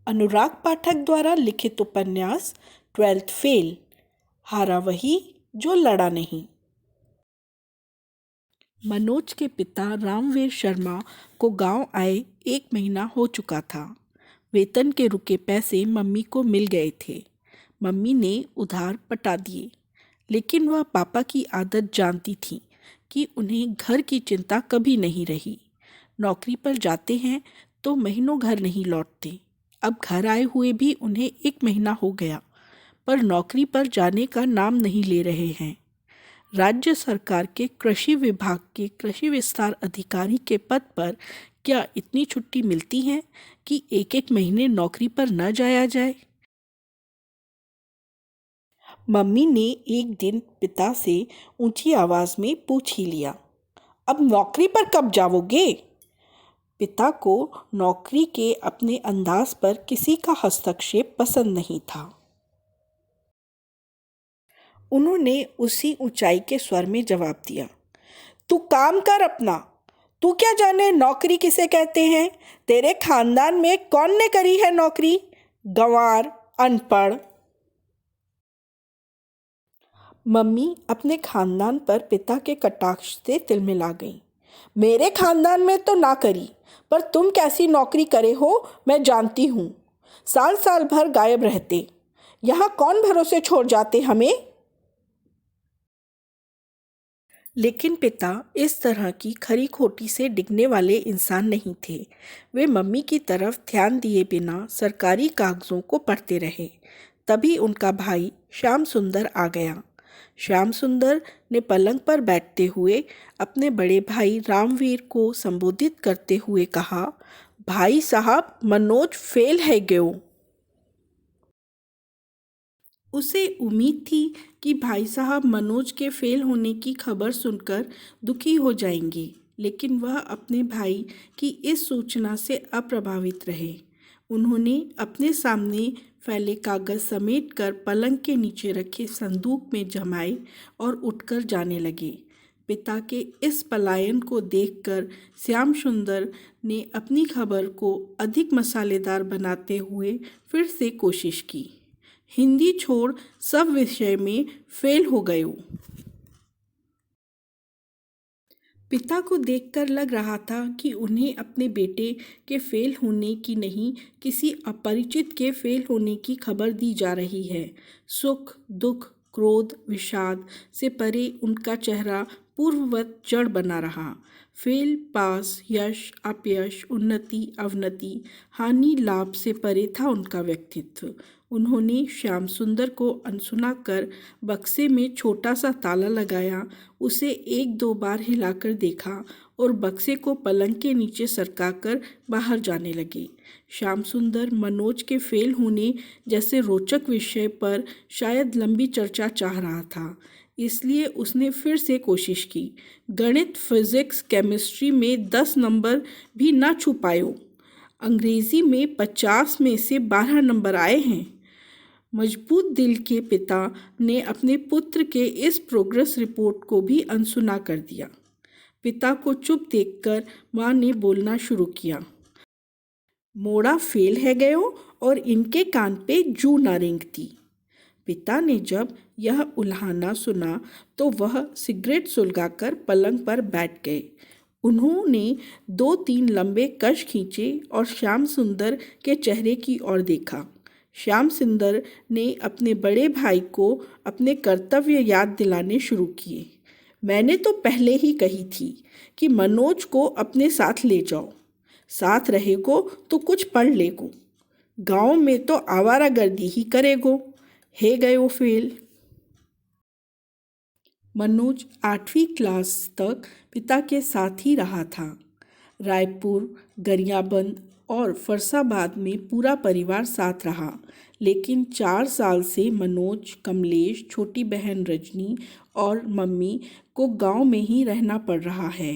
अनुराग पाठक द्वारा लिखित उपन्यास 12th फेल। हारा वही जो लड़ा नहीं। मनोज के पिता रामवीर शर्मा को गांव आए 1 महीना हो चुका था। वेतन के रुके पैसे मम्मी को मिल गए थे। मम्मी ने उधार पटा दिए, लेकिन वह पापा की आदत जानती थी कि उन्हें घर की चिंता कभी नहीं रही। नौकरी पर जाते हैं तो महीनों घर नहीं लौटते। अब घर आए हुए भी उन्हें 1 महीना हो गया, पर नौकरी पर जाने का नाम नहीं ले रहे हैं। राज्य सरकार के कृषि विभाग के कृषि विस्तार अधिकारी के पद पर क्या इतनी छुट्टी मिलती है कि 1-1 महीने नौकरी पर न जाया जाए? मम्मी ने एक दिन पिता से ऊंची आवाज में पूछ ही लिया, अब नौकरी पर कब जाओगे? पिता को नौकरी के अपने अंदाज पर किसी का हस्तक्षेप पसंद नहीं था। उन्होंने उसी ऊंचाई के स्वर में जवाब दिया, तू काम कर अपना। तू क्या जाने नौकरी किसे कहते हैं? तेरे खानदान में कौन ने करी है नौकरी? गंवार, अनपढ़। मम्मी अपने खानदान पर पिता के कटाक्ष से तिलमिला गई। मेरे खानदान में तो ना करी, पर तुम कैसी नौकरी करे हो मैं जानती हूँ। साल साल भर गायब रहते, यहाँ कौन भरोसे छोड़ जाते हमें? लेकिन पिता इस तरह की खरी खोटी से डिगने वाले इंसान नहीं थे। वे मम्मी की तरफ ध्यान दिए बिना सरकारी कागजों को पढ़ते रहे। तभी उनका भाई श्याम सुंदर आ गया। श्याम सुंदर ने पलंग पर बैठते हुए अपने बड़े भाई रामवीर को संबोधित करते हुए कहा, भाई साहब, मनोज फेल है गयो। उसे उम्मीद थी कि भाई साहब मनोज के फेल होने की खबर सुनकर दुखी हो जाएंगे, लेकिन वह अपने भाई की इस सूचना से अप्रभावित रहे। उन्होंने अपने सामने फैले कागज समेटकर पलंग के नीचे रखे संदूक में जमाए और उठकर जाने लगे। पिता के इस पलायन को देखकर श्याम सुंदर ने अपनी खबर को अधिक मसालेदार बनाते हुए फिर से कोशिश की। हिंदी छोड़ सब विषय में फेल हो गयो। पिता को देखकर लग रहा था कि उन्हें अपने बेटे के फेल होने की नहीं, किसी अपरिचित के फेल होने की खबर दी जा रही है। सुख, दुख, क्रोध, विषाद से परे उनका चेहरा पूर्ववत जड़ बना रहा। फेल, पास, यश, अपयश, उन्नति, अवनति, हानि, लाभ से परे था उनका व्यक्तित्व। उन्होंने श्याम सुंदर को अनसुना कर बक्से में छोटा सा ताला लगाया, उसे 1-2 बार हिलाकर देखा और बक्से को पलंग के नीचे सरकाकर बाहर जाने लगे। श्याम सुंदर मनोज के फेल होने जैसे रोचक विषय पर शायद लंबी चर्चा चाह रहा था, इसलिए उसने फिर से कोशिश की। गणित, फिजिक्स, केमिस्ट्री में 10 नंबर भी ना छू पायो। अंग्रेजी में 50 में से 12 नंबर आए हैं। मजबूत दिल के पिता ने अपने पुत्र के इस प्रोग्रेस रिपोर्ट को भी अनसुना कर दिया। पिता को चुप देखकर माँ ने बोलना शुरू किया, मोड़ा फेल है गयो और इनके कान पे जू ना रेंगती। पिता ने जब यह उल्हाना सुना तो वह सिगरेट सुलगाकर पलंग पर बैठ गए। उन्होंने 2-3 लंबे कश खींचे और श्याम सुंदर के चेहरे की ओर देखा। श्याम सुंदर ने अपने बड़े भाई को अपने कर्तव्य याद दिलाने शुरू किए। मैंने तो पहले ही कही थी कि मनोज को अपने साथ ले जाओ, साथ रहेगो तो कुछ पढ़ लेगो, गांव में तो आवारागर्दी ही करेगो, हे गयो फेल। मनोज 8वीं क्लास तक पिता के साथ ही रहा था। रायपुर, गरियाबंद और फरसाबाद में पूरा परिवार साथ रहा, लेकिन 4 साल से मनोज, कमलेश, छोटी बहन रजनी और मम्मी को गांव में ही रहना पड़ रहा है।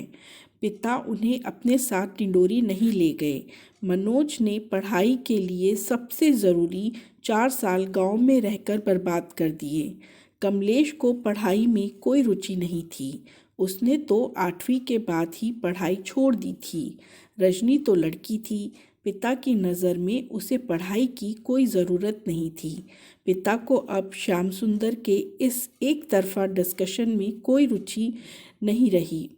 पिता उन्हें अपने साथ डिंडोरी नहीं ले गए। मनोज ने पढ़ाई के लिए सबसे ज़रूरी 4 साल गांव में रहकर बर्बाद कर दिए। कमलेश को पढ़ाई में कोई रुचि नहीं थी, उसने तो 8वीं के बाद ही पढ़ाई छोड़ दी थी। रजनी तो लड़की थी, पिता की नज़र में उसे पढ़ाई की कोई ज़रूरत नहीं थी। पिता को अब श्याम सुंदर के इस एक तरफा डिस्कशन में कोई रुचि नहीं रही।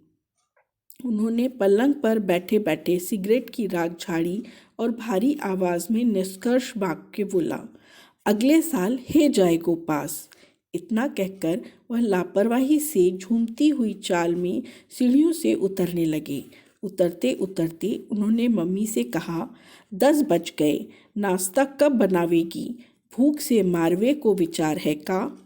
उन्होंने पलंग पर बैठे बैठे सिगरेट की राख झाड़ी और भारी आवाज़ में निष्कर्ष वाक्य बोला, अगले साल हे जाएगो पास। इतना कहकर वह लापरवाही से झूमती हुई चाल में सीढ़ियों से उतरने लगे। उतरते उतरते उन्होंने मम्मी से कहा, 10 बज गए, नाश्ता कब बनावेगी? भूख से मारवे को विचार है का?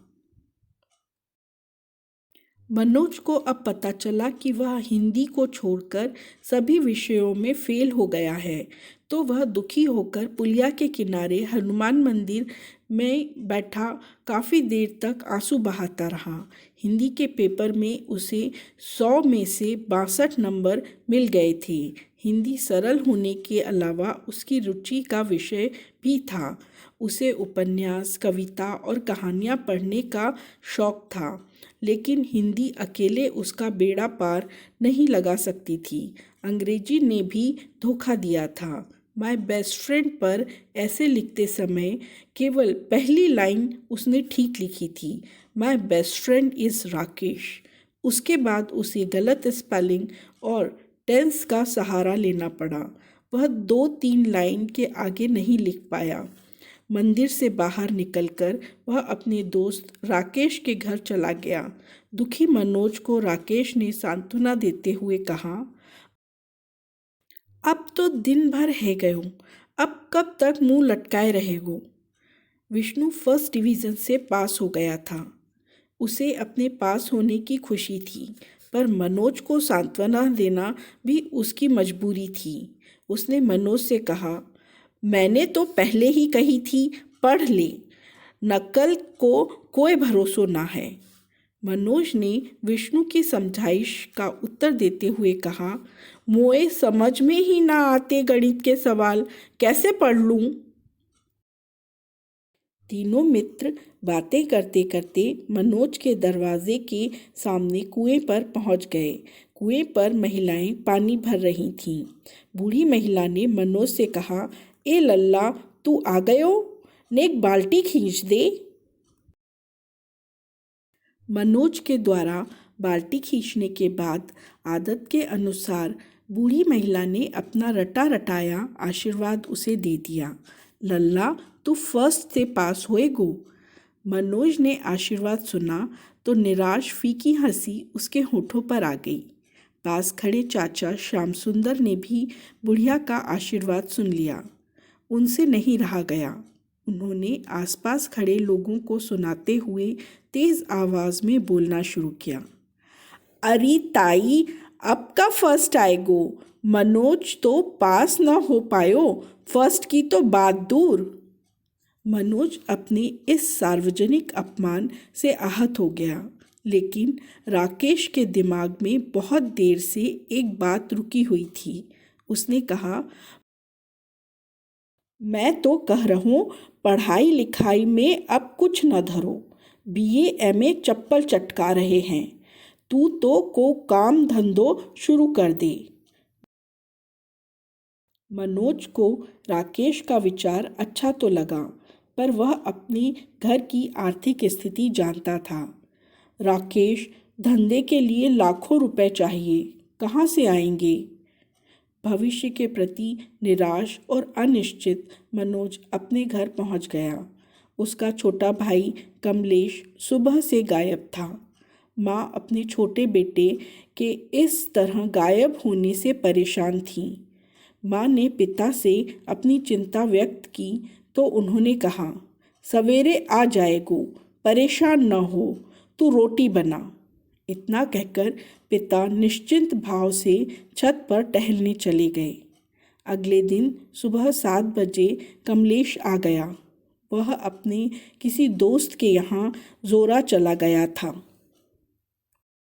मनोज को अब पता चला कि वह हिंदी को छोड़कर सभी विषयों में फेल हो गया है, तो वह दुखी होकर पुलिया के किनारे हनुमान मंदिर में बैठा काफ़ी देर तक आंसू बहाता रहा। हिंदी के पेपर में उसे 100 में से 62 नंबर मिल गए थे। हिंदी सरल होने के अलावा उसकी रुचि का विषय भी था। उसे उपन्यास, कविता और कहानियाँ पढ़ने का शौक था, लेकिन हिंदी अकेले उसका बेड़ा पार नहीं लगा सकती थी। अंग्रेजी ने भी धोखा दिया था। माय बेस्ट फ्रेंड पर ऐसे लिखते समय केवल पहली लाइन उसने ठीक लिखी थी, my best friend is Rakesh. उसके बाद उसे गलत स्पेलिंग और टेंस का सहारा लेना पड़ा। वह 2-3 लाइन के आगे नहीं लिख पाया। मंदिर से बाहर निकलकर वह अपने दोस्त राकेश के घर चला गया। दुखी मनोज को राकेश ने सांत्वना देते हुए कहा, अब तो दिन भर है गयो, अब कब तक मुंह लटकाए रहेगो? विष्णु फर्स्ट डिवीज़न से पास हो गया था। उसे अपने पास होने की खुशी थी, पर मनोज को सांत्वना देना भी उसकी मजबूरी थी। उसने मनोज से कहा, मैंने तो पहले ही कही थी, पढ़ ले, नकल को कोई भरोसा ना है। मनोज ने विष्णु की समझाइश का उत्तर देते हुए कहा, मोए समझ में ही ना आते गणित के सवाल, कैसे पढ़ लूं? तीनों मित्र बातें करते करते मनोज के दरवाजे के सामने कुएं पर पहुंच गए। कुएं पर महिलाएं पानी भर रही थीं। बूढ़ी महिला ने मनोज से कहा, ए लल्ला, तू आ गयो, नेक बाल्टी खींच दे। मनोज के द्वारा बाल्टी खींचने के बाद आदत के अनुसार बूढ़ी महिला ने अपना रटा रटाया आशीर्वाद उसे दे दिया। लल्ला, तू फर्स्ट से पास होएगो। मनोज ने आशीर्वाद सुना तो निराश फीकी हंसी उसके होठों पर आ गई। पास खड़े चाचा श्याम सुंदर ने भी बुढ़िया का आशीर्वाद सुन लिया। उनसे नहीं रहा गया। उन्होंने आसपास खड़े लोगों को सुनाते हुए तेज आवाज में बोलना शुरू किया, अरे ताई, अब का फर्स्ट आएगो? मनोज तो पास न हो पायो, फर्स्ट की तो बात दूर। मनोज अपने इस सार्वजनिक अपमान से आहत हो गया, लेकिन राकेश के दिमाग में बहुत देर से एक बात रुकी हुई थी। उसने कहा, मैं तो कह रहूं, पढ़ाई लिखाई में अब कुछ न धरो। बीए एमए चप्पल चटका रहे हैं, तू तो को काम धंधो शुरू कर दे। मनोज को राकेश का विचार अच्छा तो लगा, पर वह अपने घर की आर्थिक स्थिति जानता था। राकेश, धंधे के लिए लाखों रुपए चाहिए, कहाँ से आएंगे? भविष्य के प्रति निराश और अनिश्चित मनोज अपने घर पहुंच गया। उसका छोटा भाई कमलेश सुबह से गायब था। माँ अपने छोटे बेटे के इस तरह गायब होने से परेशान थी। माँ ने पिता से अपनी चिंता व्यक्त की तो उन्होंने कहा, सवेरे आ जाएगो, परेशान न हो, तू रोटी बना। इतना कहकर पिता निश्चिंत भाव से छत पर टहलने चले गए। अगले दिन सुबह 7 बजे कमलेश आ गया। वह अपने किसी दोस्त के यहाँ जोरा चला गया था।